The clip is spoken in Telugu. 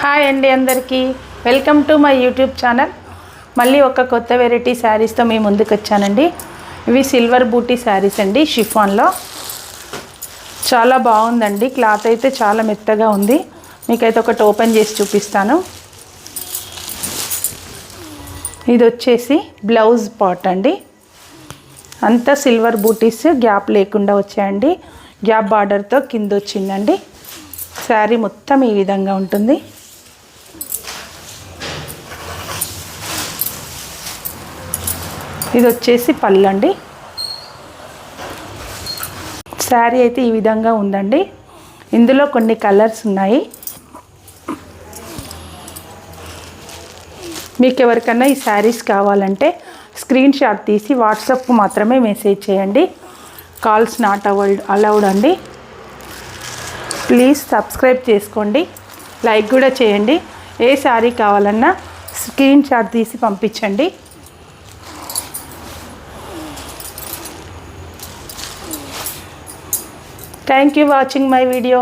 హాయ్ అండి అందరికీ welcome to my YouTube channel. మళ్ళీ ఒక కొత్త వెరైటీ శారీస్తో మీ ముందుకు వచ్చానండి. ఇవి సిల్వర్ బూటీ శారీస్ అండి, షిఫాన్లో. చాలా బాగుందండి, క్లాత్ అయితే చాలా మెత్తగా ఉంది. మీకైతే ఒకటి ఓపెన్ చేసి చూపిస్తాను. ఇది వచ్చేసి బ్లౌజ్ పార్ట్ అండి. అంతా సిల్వర్ బూటీస్ గ్యాప్ లేకుండా వచ్చాయండి. గ్యాప్ బార్డర్తో కింద వచ్చిందండి. శారీ మొత్తం ఈ విధంగా ఉంటుంది. ఇది వచ్చేసి పళ్ళు అండి. శారీ అయితే ఈ విధంగా ఉందండి. ఇందులో కొన్ని కలర్స్ ఉన్నాయి. మీకు ఎవరికైనా ఈ శారీస్ కావాలంటే స్క్రీన్ షాట్ తీసి వాట్సాప్కు మాత్రమే మెసేజ్ చేయండి. కాల్స్ నాట్ అలౌడ్ అండి. ప్లీజ్ సబ్స్క్రైబ్ చేసుకోండి, లైక్ కూడా చేయండి. ఏ శారీ కావాలన్నా స్క్రీన్ షాట్ తీసి పంపించండి. Thank you for watching my video.